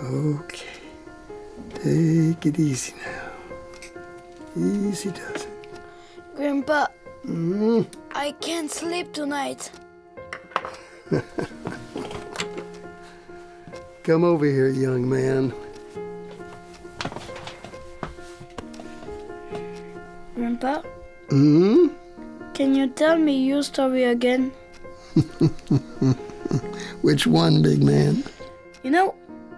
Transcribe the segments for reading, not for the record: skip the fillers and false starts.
Okay, take it easy now. Easy does it. Grandpa, I can't sleep tonight. Come over here, young man. Grandpa? Can you tell me your story again? Which one, big man? You know,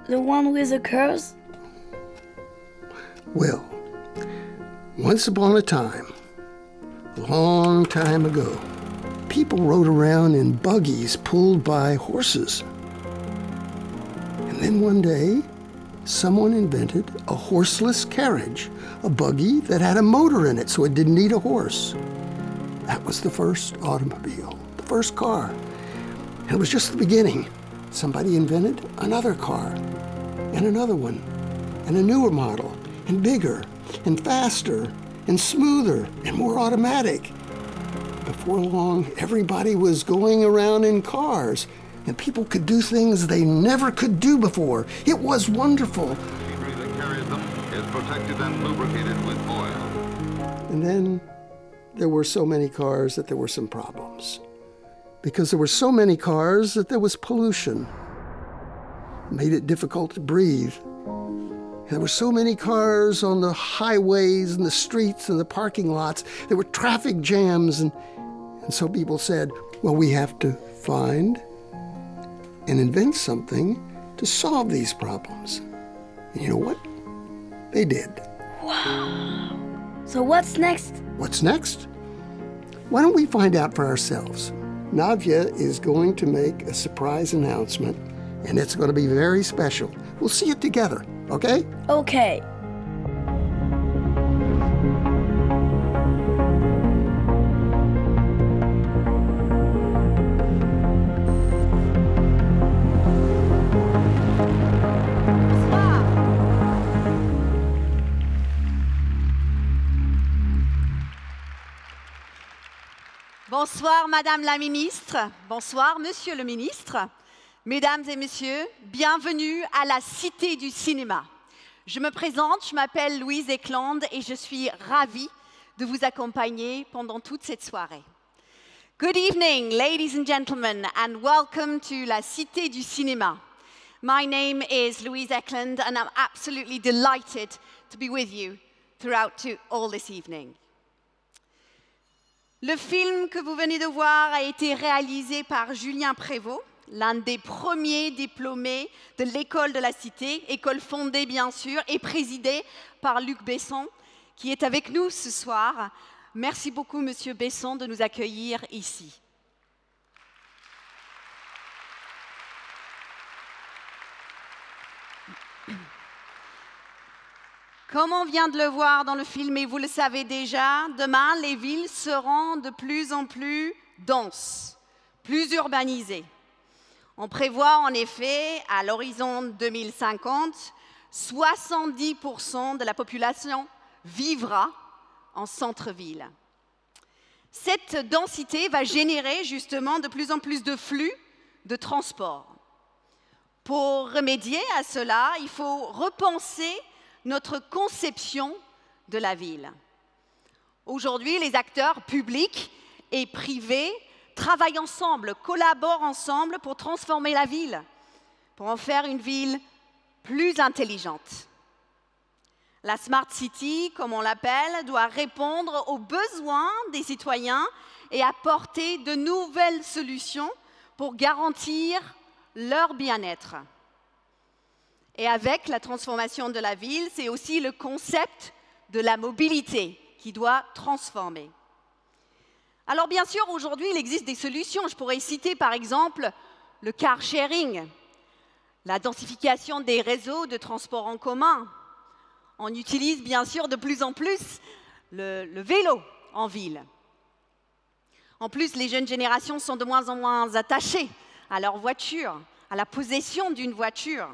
the one with the curves? Well, once upon a time, a long time ago, people rode around in buggies pulled by horses. And then one day, someone invented a horseless carriage, a buggy that had a motor in it so it didn't need a horse. That was the first automobile, the first car. And it was just the beginning. Somebody invented another car, and another one, and a newer model, and bigger, and faster, and smoother, and more automatic. Before long, everybody was going around in cars, and people could do things they never could do before. It was wonderful. The machinery that carries them is protected and lubricated with oil. And then there were so many cars that there were some problems. Because there were so many cars that there was pollution. It made it difficult to breathe. There were so many cars on the highways and the streets and the parking lots. There were traffic jams. And so people said, well, we have to find and invent something to solve these problems. And you know what? They did. Wow. So what's next? What's next? Why don't we find out for ourselves? Nadja is going to make a surprise announcement, and it's going to be very special. We'll see it together, okay? Okay. Bonsoir, Madame la Ministre. Bonsoir, Monsieur le Ministre. Mesdames et Messieurs, bienvenue à la Cité du Cinéma. Je me présente, je m'appelle Louise Eklund et je suis ravie de vous accompagner pendant toute cette soirée. Good evening, ladies and gentlemen, and welcome to la Cité du Cinéma. My name is Louise Eklund and I'm absolutely delighted to be with you throughout all this evening. Le film que vous venez de voir a été réalisé par Julien Prévost, l'un des premiers diplômés de l'école de la Cité, école fondée bien sûr et présidée par Luc Besson, qui est avec nous ce soir. Merci beaucoup, Monsieur Besson, de nous accueillir ici. Comme on vient de le voir dans le film, et vous le savez déjà, demain, les villes seront de plus en plus denses, plus urbanisées. On prévoit en effet, à l'horizon 2050, 70% de la population vivra en centre-ville. Cette densité va générer justement de plus en plus de flux de transport. Pour remédier à cela, il faut repenser notre conception de la ville. Aujourd'hui, les acteurs publics et privés travaillent ensemble, collaborent ensemble pour transformer la ville, pour en faire une ville plus intelligente. La Smart City, comme on l'appelle, doit répondre aux besoins des citoyens et apporter de nouvelles solutions pour garantir leur bien-être. Et avec la transformation de la ville, c'est aussi le concept de la mobilité qui doit transformer. Alors bien sûr, aujourd'hui, il existe des solutions. Je pourrais citer par exemple le car sharing, la densification des réseaux de transport en commun. On utilise bien sûr de plus en plus le vélo en ville. En plus, les jeunes générations sont de moins en moins attachées à leur voiture, à la possession d'une voiture.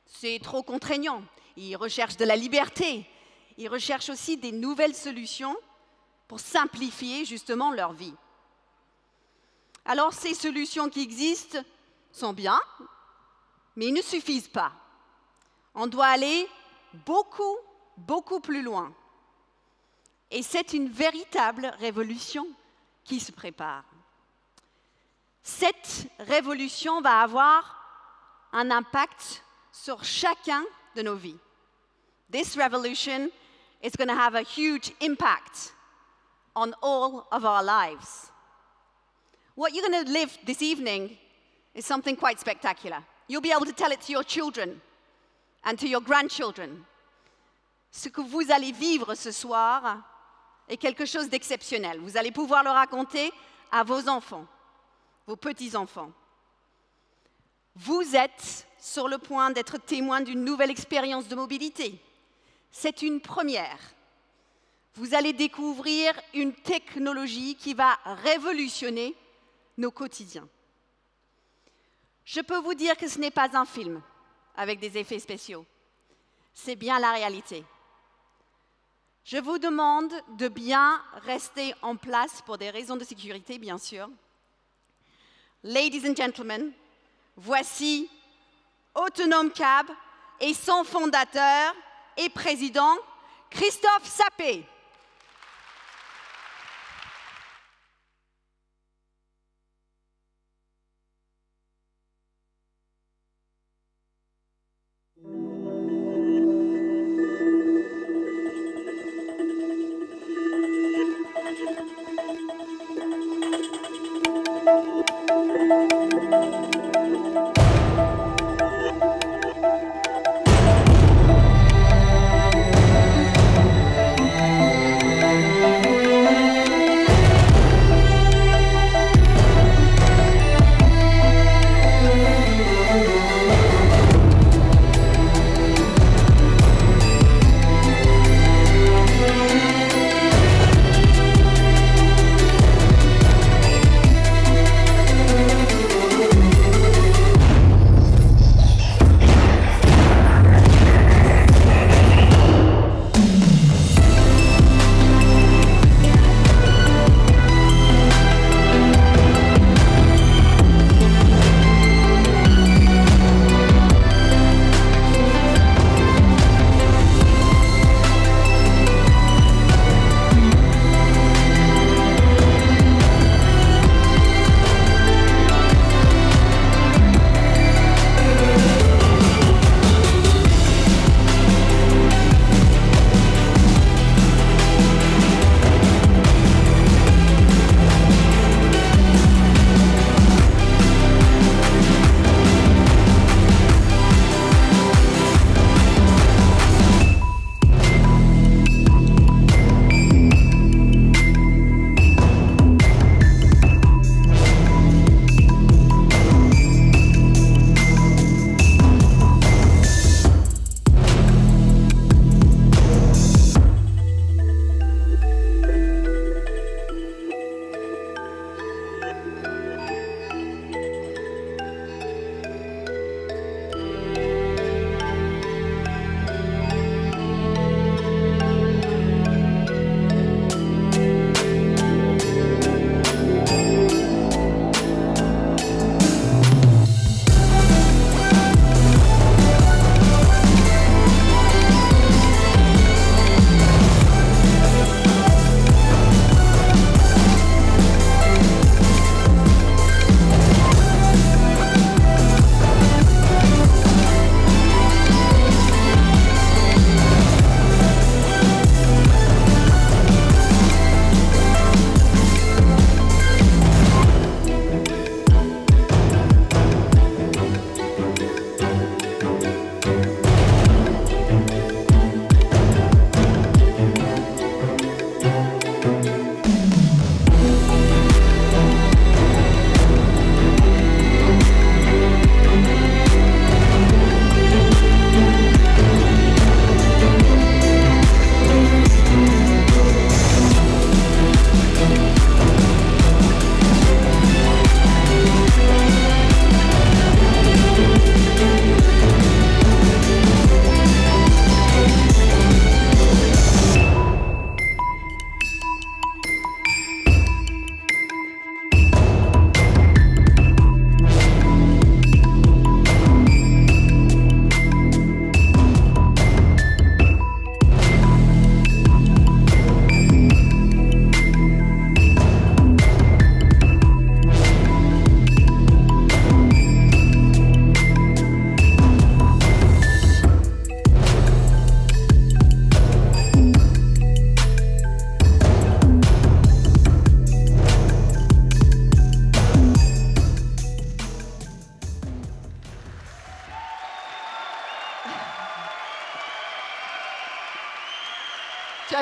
C'est trop contraignant. Ils recherchent de la liberté. Ils recherchent aussi des nouvelles solutions pour simplifier justement leur vie. Alors ces solutions qui existent sont bien, mais ils ne suffisent pas. On doit aller beaucoup, beaucoup plus loin. Et c'est une véritable révolution qui se prépare. Cette révolution va avoir un impact sur chacun de nos vies. This revolution is going to have a huge impact on all of our lives. What you're going to live this evening is something quite spectacular. You'll be able to tell it to your children and to your grandchildren. Ce que vous allez vivre ce soir est quelque chose d'exceptionnel. Vous allez pouvoir le raconter à vos enfants, vos petits-enfants. Vous êtes sur le point d'être témoin d'une nouvelle expérience de mobilité. C'est une première. Vous allez découvrir une technologie qui va révolutionner nos quotidiens. Je peux vous dire que ce n'est pas un film avec des effets spéciaux. C'est bien la réalité. Je vous demande de bien rester en place pour des raisons de sécurité, bien sûr. Ladies and gentlemen, voici Autonome Cab et son fondateur et président, Christophe Sapé.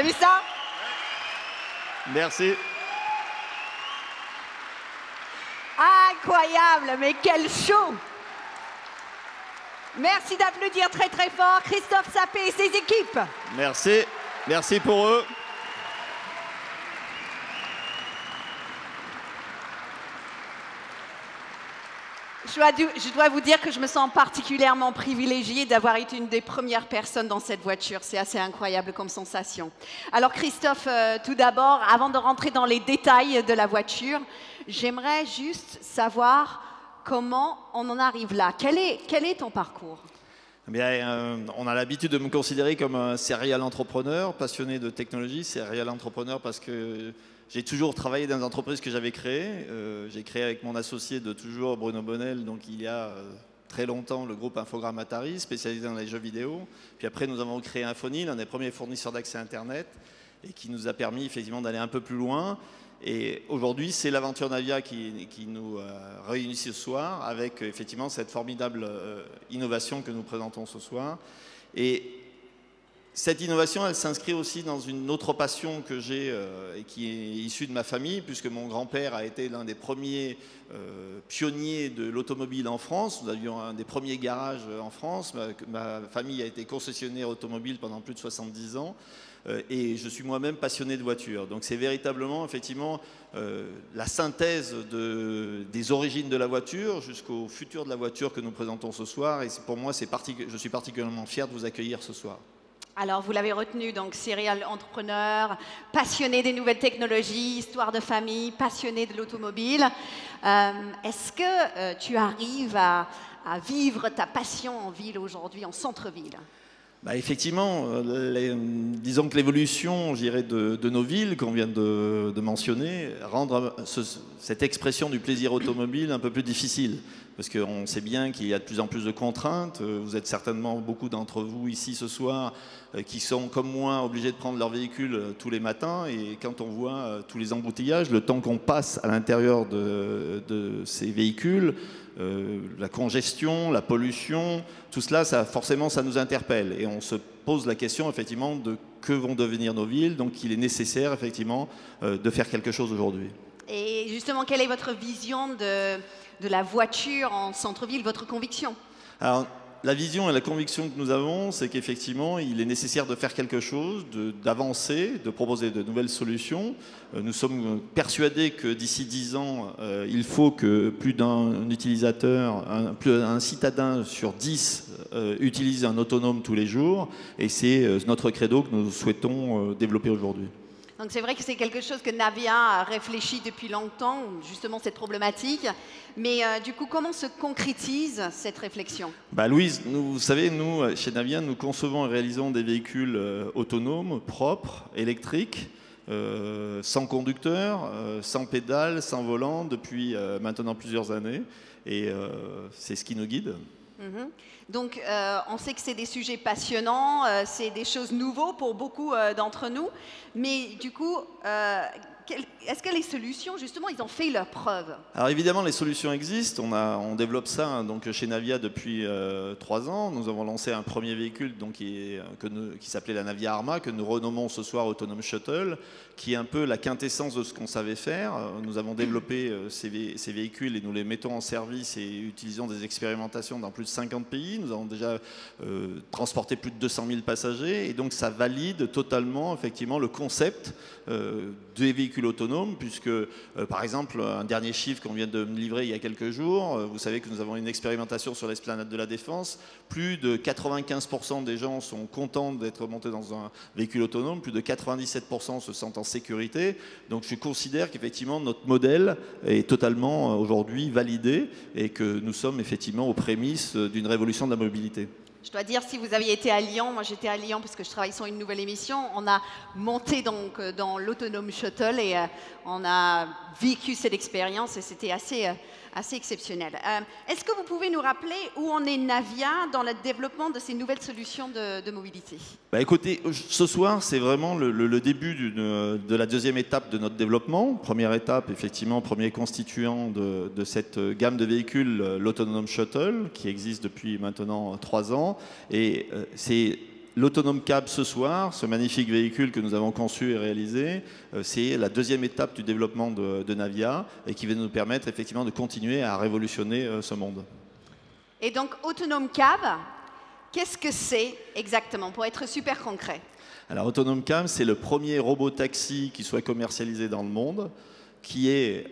T'as vu ça? Merci. Incroyable, mais quel show! Merci d'applaudir très très fort Christophe Sapé et ses équipes. Merci. Merci pour eux. Je dois vous dire que je me sens particulièrement privilégiée d'avoir été une des premières personnes dans cette voiture. C'est assez incroyable comme sensation. Alors Christophe, tout d'abord, avant de rentrer dans les détails de la voiture, j'aimerais juste savoir comment on en arrive là. Quel est ton parcours? Eh bien, on a l'habitude de me considérer comme un serial entrepreneur, passionné de technologie, serial entrepreneur parce que j'ai toujours travaillé dans les entreprises que j'avais créées. J'ai créé avec mon associé de toujours, Bruno Bonnel, donc il y a très longtemps, le groupe Infogrames Atari, spécialisé dans les jeux vidéo. Puis après, nous avons créé Infonil, un des premiers fournisseurs d'accès Internet, et qui nous a permis effectivement d'aller un peu plus loin. Et aujourd'hui, c'est l'aventure Navia qui nous réunit ce soir avec effectivement cette formidable innovation que nous présentons ce soir. Et cette innovation, elle s'inscrit aussi dans une autre passion que j'ai et qui est issue de ma famille, puisque mon grand-père a été l'un des premiers pionniers de l'automobile en France. Nous avions un des premiers garages en France. Ma famille a été concessionnaire automobile pendant plus de 70 ans. Et je suis moi-même passionné de voitures. Donc c'est véritablement effectivement la synthèse des origines de la voiture jusqu'au futur de la voiture que nous présentons ce soir. Et pour moi, je suis particulièrement fier de vous accueillir ce soir. Alors vous l'avez retenu, donc serial entrepreneur, passionné des nouvelles technologies, histoire de famille, passionné de l'automobile. Est-ce que tu arrives à vivre ta passion en ville aujourd'hui, en centre-ville? Bah effectivement, disons que l'évolution, je dirais, de nos villes qu'on vient de mentionner, rendre cette expression du plaisir automobile un peu plus difficile. Parce qu'on sait bien qu'il y a de plus en plus de contraintes. Vous êtes certainement beaucoup d'entre vous ici ce soir qui sont comme moi obligés de prendre leur véhicule tous les matins. Et quand on voit tous les embouteillages, le temps qu'on passe à l'intérieur de ces véhicules, la congestion, la pollution, tout cela, forcément, ça nous interpelle. Et on se pose la question, effectivement, de que vont devenir nos villes. Donc, il est nécessaire, effectivement, de faire quelque chose aujourd'hui. Et justement, quelle est votre vision de la voiture en centre-ville, votre conviction? Alors, la vision et la conviction que nous avons, c'est qu'effectivement, il est nécessaire de faire quelque chose, d'avancer, de proposer de nouvelles solutions. Nous sommes persuadés que d'ici 10 ans, il faut que plus d'un utilisateur, un citadin sur 10 utilise un autonome tous les jours. Et c'est notre credo que nous souhaitons développer aujourd'hui. Donc c'est vrai que c'est quelque chose que Navia a réfléchi depuis longtemps, justement cette problématique. Mais du coup, comment se concrétise cette réflexion? Louise, vous savez, nous, chez Navia, nous concevons et réalisons des véhicules autonomes, propres, électriques, sans conducteur, sans pédale, sans volant, depuis maintenant plusieurs années. Et c'est ce qui nous guide. Donc, on sait que c'est des sujets passionnants, c'est des choses nouvelles pour beaucoup d'entre nous. Mais du coup, est-ce que les solutions, justement, ils ont fait leurs preuves? Alors évidemment, les solutions existent. On développe ça donc, chez Navia depuis 3 ans. Nous avons lancé un premier véhicule donc, qui s'appelait la Navia Arma, que nous renommons ce soir Autonome Shuttle, qui est un peu la quintessence de ce qu'on savait faire. Nous avons développé ces véhicules et nous les mettons en service et utilisons des expérimentations dans plus de 50 pays. Nous avons déjà transporté plus de 200 000 passagers et donc ça valide totalement effectivement le concept des véhicules autonomes puisque par exemple un dernier chiffre qu'on vient de me livrer il y a quelques jours, vous savez que nous avons une expérimentation sur l'esplanade de la Défense, plus de 95% des gens sont contents d'être montés dans un véhicule autonome, plus de 97% se sentent en sécurité, donc je considère qu'effectivement notre modèle est totalement aujourd'hui validé et que nous sommes effectivement aux prémices d'une révolution de la mobilité. Je dois dire, si vous aviez été à Lyon, moi j'étais à Lyon parce que je travaille sur une nouvelle émission, on a monté donc dans l'Autonome Shuttle et on a vécu cette expérience et c'était assez exceptionnel. Est-ce que vous pouvez nous rappeler où en est Navia dans le développement de ces nouvelles solutions de mobilité? Écoutez, ce soir, c'est vraiment le début de la deuxième étape de notre développement. Première étape, effectivement, premier constituant de cette gamme de véhicules, l'Autonome Shuttle, qui existe depuis maintenant 3 ans. Et c'est l'Autonome Cab ce soir, ce magnifique véhicule que nous avons conçu et réalisé, c'est la deuxième étape du développement de Navia et qui va nous permettre effectivement de continuer à révolutionner ce monde. Et donc, Autonome Cab, qu'est-ce que c'est exactement, pour être super concret? Alors, Autonome Cab, c'est le premier robot taxi qui soit commercialisé dans le monde.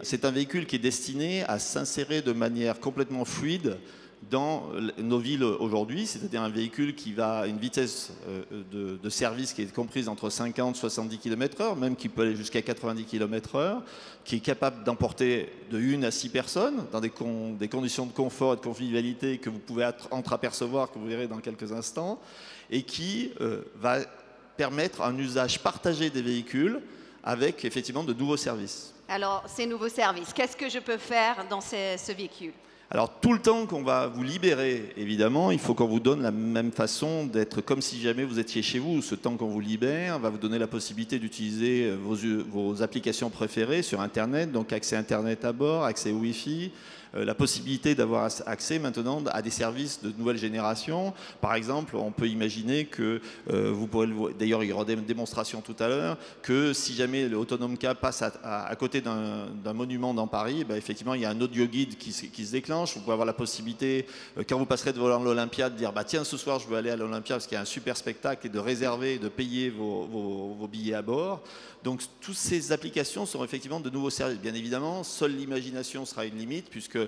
C'est un véhicule qui est destiné à s'insérer de manière complètement fluide dans nos villes aujourd'hui, c'est-à-dire un véhicule qui va à une vitesse de service qui est comprise entre 50 et 70 km/h, même qui peut aller jusqu'à 90 km/h, qui est capable d'emporter de 1 à 6 personnes dans des conditions de confort et de convivialité que vous pouvez entreapercevoir, que vous verrez dans quelques instants, et qui va permettre un usage partagé des véhicules avec effectivement de nouveaux services. Alors, ces nouveaux services, qu'est-ce que je peux faire dans ce véhicule? Alors, tout le temps qu'on va vous libérer, évidemment, il faut qu'on vous donne la même façon d'être comme si jamais vous étiez chez vous. Ce temps qu'on vous libère va vous donner la possibilité d'utiliser vos applications préférées sur Internet, donc accès Internet à bord, accès Wi-Fi, la possibilité d'avoir accès maintenant à des services de nouvelle génération. Par exemple, on peut imaginer que vous pourrez, d'ailleurs il y aura des démonstrations tout à l'heure, que si jamais l'Autonome Cab passe à côté d'un monument dans Paris, ben effectivement il y a un audio guide qui se déclenche. Vous pouvez avoir la possibilité, quand vous passerez devant l'Olympia, de dire bah, tiens, ce soir je veux aller à l'Olympia parce qu'il y a un super spectacle, et de réserver, de payer vos billets à bord. Donc toutes ces applications sont effectivement de nouveaux services. Bien évidemment, seule l'imagination sera une limite, puisque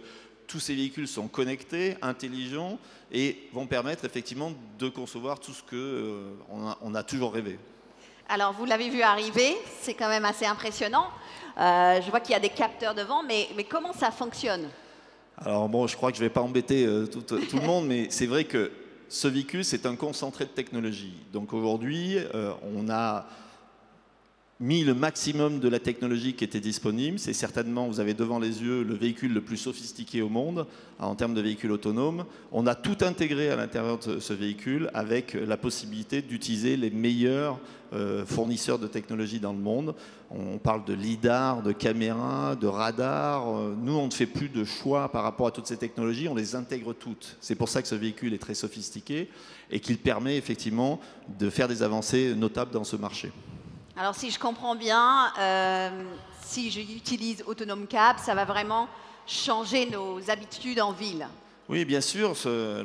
tous ces véhicules sont connectés, intelligents, et vont permettre effectivement de concevoir tout ce qu'on a toujours rêvé. Alors, vous l'avez vu arriver, c'est quand même assez impressionnant. Je vois qu'il y a des capteurs devant, mais comment ça fonctionne? Alors bon, je crois que je ne vais pas embêter tout le monde, mais c'est vrai que ce véhicule, c'est un concentré de technologie. Donc aujourd'hui, on a mis le maximum de la technologie qui était disponible. C'est certainement, vous avez devant les yeux, le véhicule le plus sophistiqué au monde en termes de véhicule autonome. On a tout intégré à l'intérieur de ce véhicule avec la possibilité d'utiliser les meilleurs fournisseurs de technologie dans le monde. On parle de lidar, de caméras, de radar. Nous, on ne fait plus de choix par rapport à toutes ces technologies, on les intègre toutes. C'est pour ça que ce véhicule est très sophistiqué et qu'il permet effectivement de faire des avancées notables dans ce marché. Alors, si je comprends bien, si j'utilise Autonome Cab, ça va vraiment changer nos habitudes en ville. Oui, bien sûr,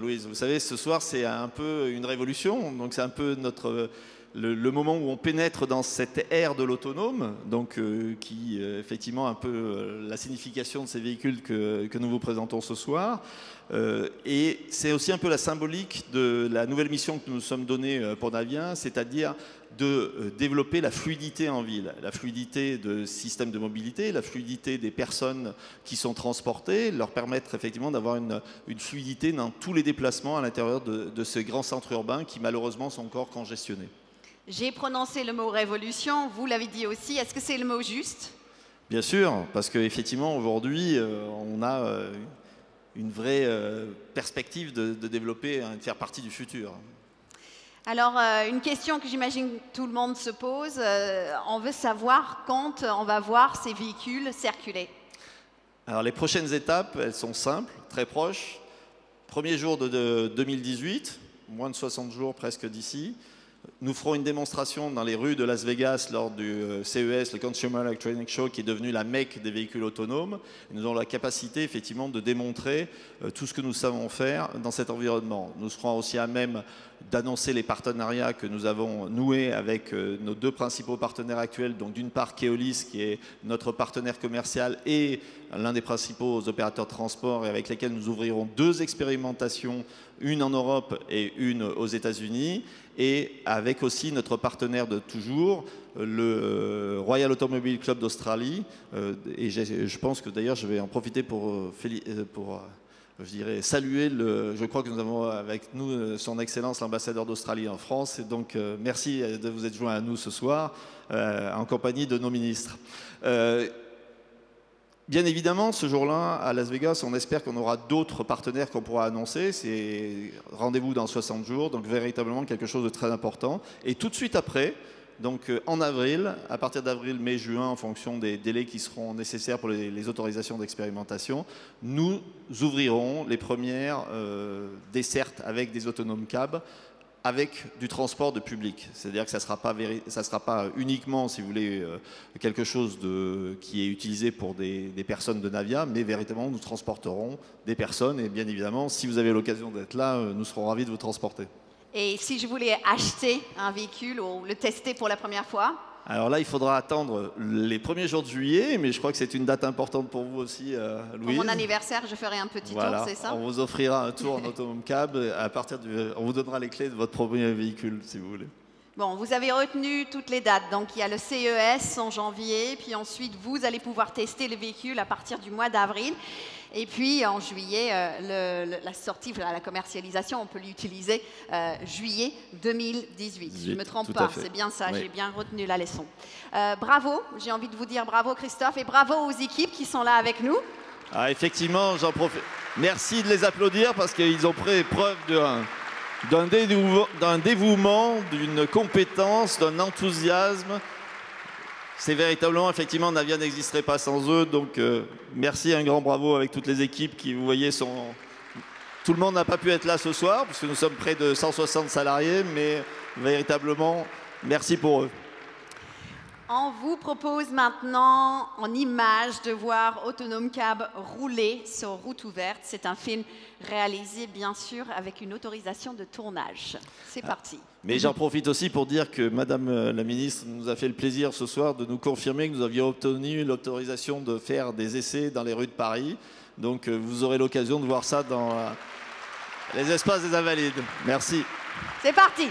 Louise. Vous savez, ce soir, c'est un peu une révolution. Donc, c'est un peu le moment où on pénètre dans cette ère de l'autonome, donc qui effectivement un peu la signification de ces véhicules que nous vous présentons ce soir. Et c'est aussi un peu la symbolique de la nouvelle mission que nous nous sommes donnée pour Navia, c'est-à-dire de développer la fluidité en ville, la fluidité de systèmes de mobilité, la fluidité des personnes qui sont transportées, leur permettre effectivement d'avoir une fluidité dans tous les déplacements à l'intérieur de ces grands centres urbains qui malheureusement sont encore congestionnés. J'ai prononcé le mot révolution, vous l'avez dit aussi, est-ce que c'est le mot juste? Bien sûr, parce qu'effectivement aujourd'hui on a une vraie perspective de développer, de faire partie du futur. Alors, une question que j'imagine que tout le monde se pose, on veut savoir quand on va voir ces véhicules circuler. Alors, les prochaines étapes, elles sont simples, très proches. Premier jour de 2018, moins de 60 jours presque d'ici. Nous ferons une démonstration dans les rues de Las Vegas lors du CES, le Consumer Electronics Show, qui est devenu la Mecque des véhicules autonomes. Et nous aurons la capacité effectivement de démontrer tout ce que nous savons faire dans cet environnement. Nous serons aussi à même d'annoncer les partenariats que nous avons noués avec nos deux principaux partenaires actuels. Donc d'une part Keolis, qui est notre partenaire commercial et l'un des principaux opérateurs de transport, et avec lesquels nous ouvrirons 2 expérimentations, une en Europe et une aux États-Unis, et avec aussi notre partenaire de toujours, le Royal Automobile Club d'Australie. Et je pense que d'ailleurs je vais en profiter pour je dirais, saluer je crois que nous avons avec nous son Excellence l'ambassadeur d'Australie en France. Et donc merci de vous être joint à nous ce soir en compagnie de nos ministres. Bien évidemment, ce jour-là, à Las Vegas, on espère qu'on aura d'autres partenaires qu'on pourra annoncer. C'est rendez-vous dans 60 jours, donc véritablement quelque chose de très important. Et tout de suite après, donc en avril, à partir d'avril, mai, juin, en fonction des délais qui seront nécessaires pour les autorisations d'expérimentation, nous ouvrirons les premières dessertes avec des autonomes cab avec du transport de public. C'est-à-dire que ça ne sera pas uniquement, si vous voulez, quelque chose qui est utilisé pour des personnes de Navia, mais véritablement, nous transporterons des personnes. Et bien évidemment, si vous avez l'occasion d'être là, nous serons ravis de vous transporter. Et si je voulais acheter un véhicule ou le tester pour la première fois? Alors là, il faudra attendre les premiers jours de juillet, mais je crois que c'est une date importante pour vous aussi, Louise. Pour mon anniversaire, je ferai un petit tour, c'est ça? On vous offrira un tour en Autonom Cab. On vous donnera les clés de votre premier véhicule, si vous voulez. Bon, vous avez retenu toutes les dates. Donc, il y a le CES en janvier, puis ensuite, vous allez pouvoir tester le véhicule à partir du mois d'avril. Et puis, en juillet, la sortie, la commercialisation, on peut l'utiliser juillet 2018. Je ne me trompe pas, c'est bien ça, oui. J'ai bien retenu la leçon. Bravo, j'ai envie de vous dire bravo Christophe, et bravo aux équipes qui sont là avec nous. Ah, effectivement, j'en profite. Merci de les applaudir parce qu'ils ont fait preuve d'un dévouement, d'une compétence, d'un enthousiasme. C'est véritablement, effectivement, Navia n'existerait pas sans eux. Donc, merci, un grand bravo avec toutes les équipes qui, vous voyez, tout le monde n'a pas pu être là ce soir, puisque nous sommes près de 160 salariés, mais véritablement, merci pour eux. On vous propose maintenant, en images, de voir Autonom Cab rouler sur route ouverte. C'est un film réalisé, bien sûr, avec une autorisation de tournage. C'est parti. Mais j'en profite aussi pour dire que Madame la Ministre nous a fait le plaisir ce soir de nous confirmer que nous avions obtenu l'autorisation de faire des essais dans les rues de Paris. Donc vous aurez l'occasion de voir ça dans les espaces des Invalides. Merci. C'est parti.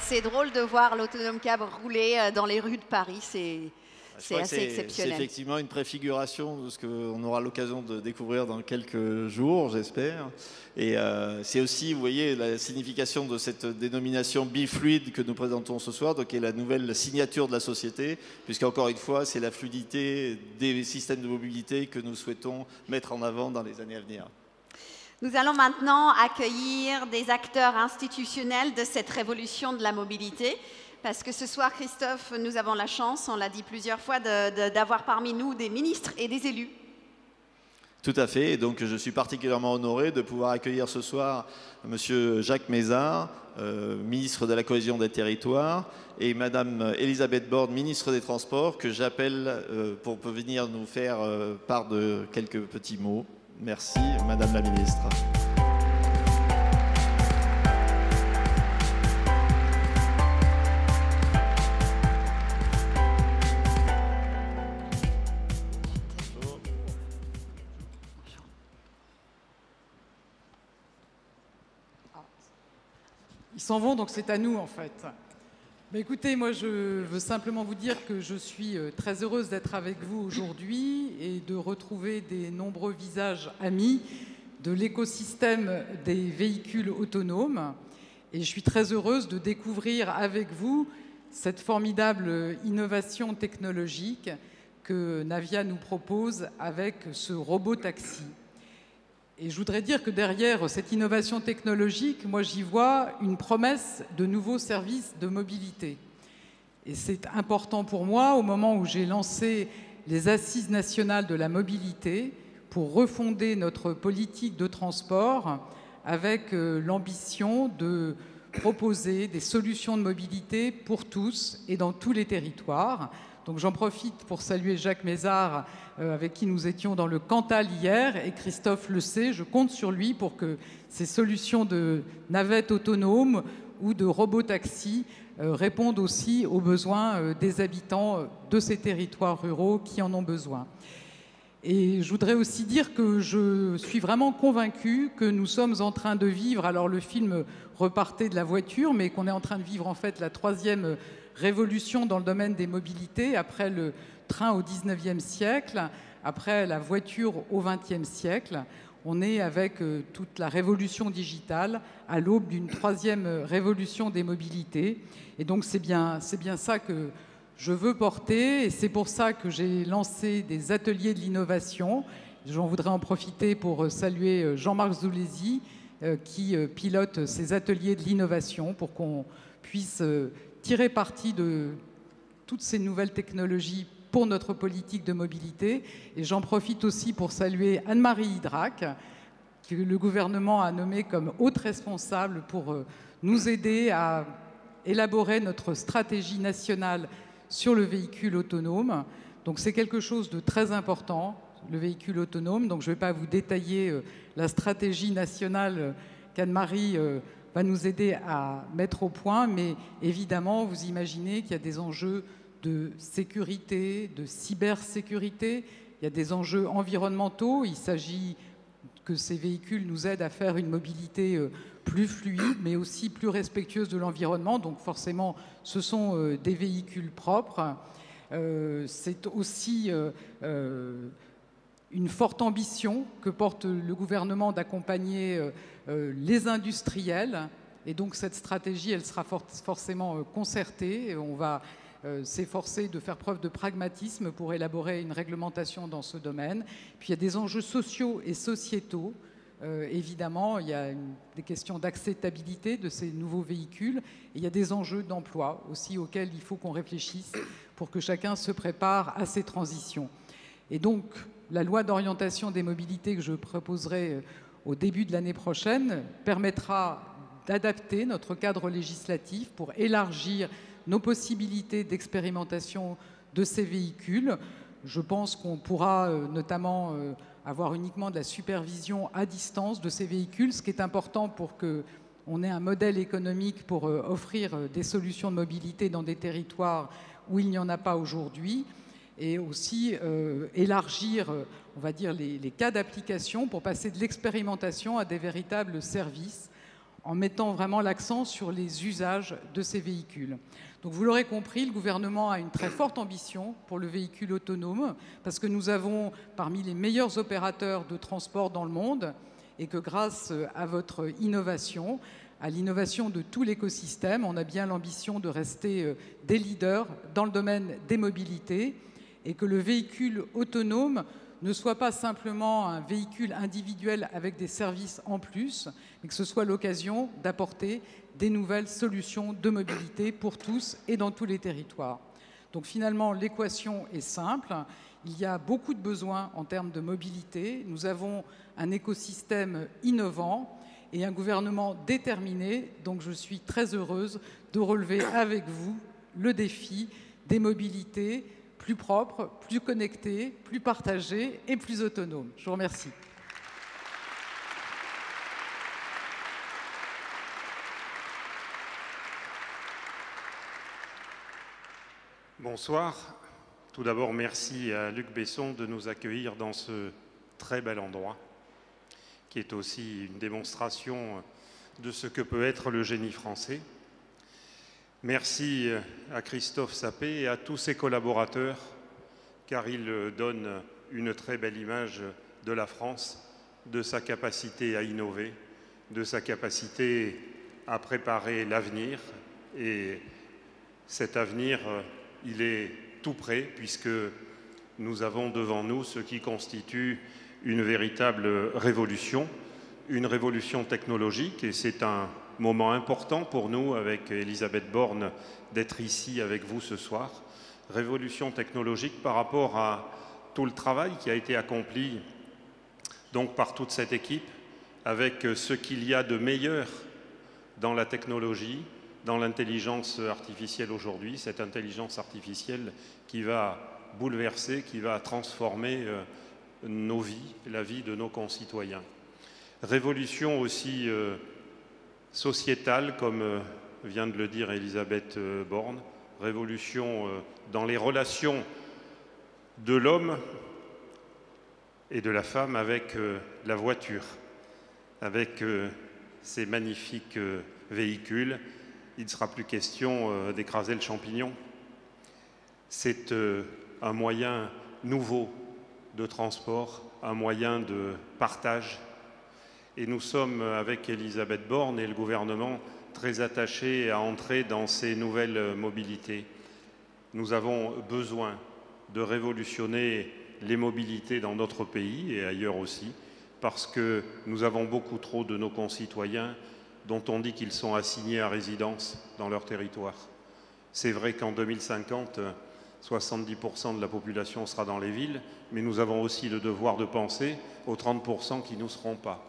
C'est drôle de voir l'Autonom Cab rouler dans les rues de Paris, c'est assez exceptionnel. C'est effectivement une préfiguration de ce qu'on aura l'occasion de découvrir dans quelques jours, j'espère. Et c'est aussi, vous voyez, la signification de cette dénomination bifluide que nous présentons ce soir, donc qui est la nouvelle signature de la société, puisqu'encore une fois, c'est la fluidité des systèmes de mobilité que nous souhaitons mettre en avant dans les années à venir. Nous allons maintenant accueillir des acteurs institutionnels de cette révolution de la mobilité, parce que ce soir, Christophe, nous avons la chance, on l'a dit plusieurs fois, d'avoir parmi nous des ministres et des élus. Tout à fait, et donc je suis particulièrement honoré de pouvoir accueillir ce soir Monsieur Jacques Mézard, ministre de la Cohésion des Territoires, et Madame Elisabeth Borne, ministre des Transports, que j'appelle pour venir nous faire part de quelques petits mots. Merci, Madame la Ministre. Ils s'en vont, donc c'est à nous, en fait. Mais écoutez, moi, je veux simplement vous dire que je suis très heureuse d'être avec vous aujourd'hui et de retrouver des nombreux visages amis de l'écosystème des véhicules autonomes. Et je suis très heureuse de découvrir avec vous cette formidable innovation technologique que Navia nous propose avec ce robot taxi. Et je voudrais dire que derrière cette innovation technologique, moi j'y vois une promesse de nouveaux services de mobilité. Et c'est important pour moi, au moment où j'ai lancé les Assises nationales de la mobilité, pour refonder notre politique de transport avec l'ambition de proposer des solutions de mobilité pour tous et dans tous les territoires. Donc j'en profite pour saluer Jacques Mézard, avec qui nous étions dans le Cantal hier, et Christophe le sait, je compte sur lui pour que ces solutions de navettes autonomes ou de robotaxis répondent aussi aux besoins des habitants de ces territoires ruraux qui en ont besoin. Et je voudrais aussi dire que je suis vraiment convaincue que nous sommes en train de vivre, alors le film repartait de la voiture, mais qu'on est en train de vivre en fait la troisième révolution dans le domaine des mobilités, après le train au XIXe siècle, après la voiture au XXe siècle. On est avec toute la révolution digitale à l'aube d'une troisième révolution des mobilités. Et donc c'est bien ça que je veux porter, et c'est pour ça que j'ai lancé des ateliers de l'innovation. J'en voudrais en profiter pour saluer Jean-Marc Zoulesi, qui pilote ces ateliers de l'innovation pour qu'on puisse tirer parti de toutes ces nouvelles technologies pour notre politique de mobilité. Et j'en profite aussi pour saluer Anne-Marie Idrac, que le gouvernement a nommée comme haute responsable pour nous aider à élaborer notre stratégie nationale sur le véhicule autonome. Donc c'est quelque chose de très important, le véhicule autonome. Donc je ne vais pas vous détailler la stratégie nationale qu'Anne-Marie va nous aider à mettre au point, mais évidemment, vous imaginez qu'il y a des enjeux de sécurité, de cybersécurité, il y a des enjeux environnementaux. Il s'agit que ces véhicules nous aident à faire une mobilité plus fluide, mais aussi plus respectueuse de l'environnement. Donc forcément, ce sont des véhicules propres. C'est aussi une forte ambition que porte le gouvernement d'accompagner les industriels. Et donc cette stratégie, elle sera forcément concertée. On va s'efforcer de faire preuve de pragmatisme pour élaborer une réglementation dans ce domaine. Puis il y a des enjeux sociaux et sociétaux. Évidemment, il y a des questions d'acceptabilité de ces nouveaux véhicules, et il y a des enjeux d'emploi aussi auxquels il faut qu'on réfléchisse pour que chacun se prépare à ces transitions. Et donc, la loi d'orientation des mobilités que je proposerai au début de l'année prochaine permettra d'adapter notre cadre législatif pour élargir nos possibilités d'expérimentation de ces véhicules. Je pense qu'on pourra notamment avoir uniquement de la supervision à distance de ces véhicules, ce qui est important pour qu'on ait un modèle économique pour offrir des solutions de mobilité dans des territoires où il n'y en a pas aujourd'hui, et aussi élargir, on va dire, les cas d'application pour passer de l'expérimentation à des véritables services, en mettant vraiment l'accent sur les usages de ces véhicules. Donc vous l'aurez compris, le gouvernement a une très forte ambition pour le véhicule autonome, parce que nous avons parmi les meilleurs opérateurs de transport dans le monde, et que grâce à votre innovation, à l'innovation de tout l'écosystème, on a bien l'ambition de rester des leaders dans le domaine des mobilités, et que le véhicule autonome ne soit pas simplement un véhicule individuel avec des services en plus, mais que ce soit l'occasion d'apporter des nouvelles solutions de mobilité pour tous et dans tous les territoires. Donc finalement, l'équation est simple. Il y a beaucoup de besoins en termes de mobilité. Nous avons un écosystème innovant et un gouvernement déterminé. Donc je suis très heureuse de relever avec vous le défi des mobilités plus propres, plus connectées, plus partagées et plus autonomes. Je vous remercie. Bonsoir. Tout d'abord, merci à Luc Besson de nous accueillir dans ce très bel endroit, qui est aussi une démonstration de ce que peut être le génie français. Merci à Christophe Sapé et à tous ses collaborateurs, car ils donnent une très belle image de la France, de sa capacité à innover, de sa capacité à préparer l'avenir et Cet avenir, il est tout près, puisque nous avons devant nous ce qui constitue une véritable révolution, une révolution technologique, et c'est un moment important pour nous, avec Elisabeth Borne, d'être ici avec vous ce soir. Révolution technologique par rapport à tout le travail qui a été accompli donc par toute cette équipe, avec ce qu'il y a de meilleur dans la technologie, dans l'intelligence artificielle aujourd'hui, cette intelligence artificielle qui va bouleverser, qui va transformer nos vies, la vie de nos concitoyens. Révolution aussi sociétale, comme vient de le dire Elisabeth Borne, révolution dans les relations de l'homme et de la femme avec la voiture, avec ces magnifiques véhicules. Il ne sera plus question d'écraser le champignon. C'est un moyen nouveau de transport, un moyen de partage. Et nous sommes, avec Elisabeth Borne et le gouvernement, très attachés à entrer dans ces nouvelles mobilités. Nous avons besoin de révolutionner les mobilités dans notre pays et ailleurs aussi, parce que nous avons beaucoup trop de nos concitoyens dont on dit qu'ils sont assignés à résidence dans leur territoire. C'est vrai qu'en 2050, 70% de la population sera dans les villes, mais nous avons aussi le devoir de penser aux 30% qui ne seront pas.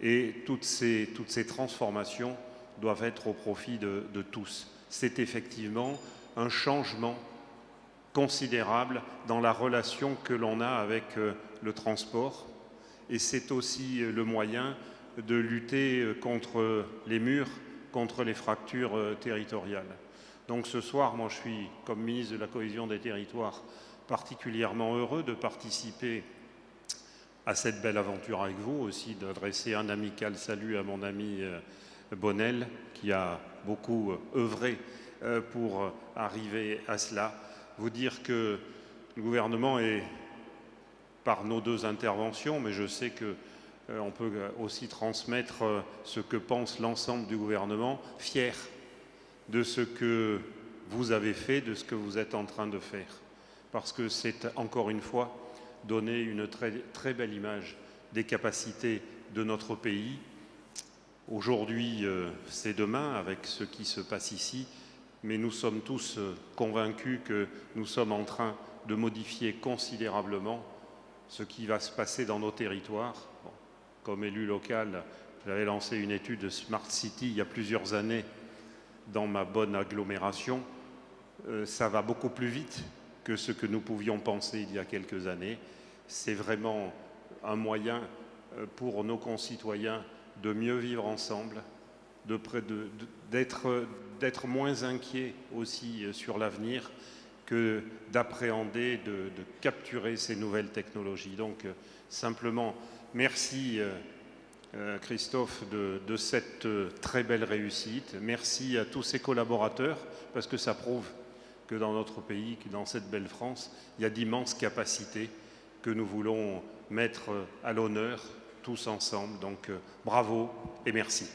Et toutes ces transformations doivent être au profit de tous. C'est effectivement un changement considérable dans la relation que l'on a avec le transport. Et c'est aussi le moyen de lutter contre les murs, contre les fractures territoriales. Donc ce soir, moi je suis, comme ministre de la Cohésion des Territoires, particulièrement heureux de participer à cette belle aventure avec vous, aussi d'adresser un amical salut à mon ami Bonnel, qui a beaucoup œuvré pour arriver à cela. Vous dire que le gouvernement est, par nos deux interventions, mais je sais qu'on peut aussi transmettre ce que pense l'ensemble du gouvernement, fier de ce que vous avez fait, de ce que vous êtes en train de faire. Parce que c'est, encore une fois, donner une très, très belle image des capacités de notre pays. Aujourd'hui, c'est demain avec ce qui se passe ici, mais nous sommes tous convaincus que nous sommes en train de modifier considérablement ce qui va se passer dans nos territoires. Bon, comme élu local, j'avais lancé une étude de Smart City il y a plusieurs années dans ma bonne agglomération. Ça va beaucoup plus vite que ce que nous pouvions penser il y a quelques années. C'est vraiment un moyen pour nos concitoyens de mieux vivre ensemble, d'être moins inquiets aussi sur l'avenir que d'appréhender, de capturer ces nouvelles technologies. Donc simplement, merci Christophe de cette très belle réussite. Merci à tous ces collaborateurs, parce que ça prouve que dans notre pays, que dans cette belle France, il y a d'immenses capacités que nous voulons mettre à l'honneur tous ensemble. Donc bravo et merci.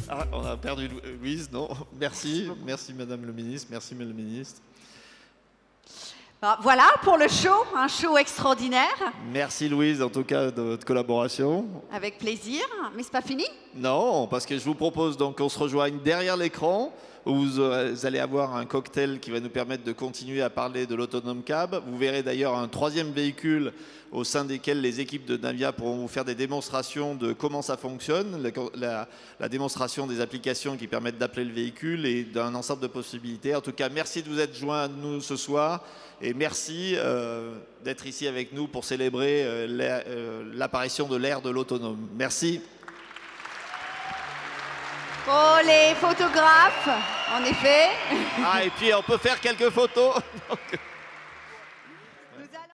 Ah, on a perdu Louise, non? Merci, merci Madame le Ministre, merci Madame le Ministre. Voilà pour le show, un show extraordinaire. Merci Louise, en tout cas, de votre collaboration. Avec plaisir, mais c'est pas fini? Non, parce que je vous propose donc qu'on se rejoigne derrière l'écran, où vous allez avoir un cocktail qui va nous permettre de continuer à parler de l'autonome cab. Vous verrez d'ailleurs un troisième véhicule au sein desquels les équipes de Navia pourront vous faire des démonstrations de comment ça fonctionne, la démonstration des applications qui permettent d'appeler le véhicule et d'un ensemble de possibilités. En tout cas, merci de vous être joints à nous ce soir et merci d'être ici avec nous pour célébrer l'apparition de l'ère de l'autonome. Merci. Pour les photographes, en effet. Ah, et puis on peut faire quelques photos.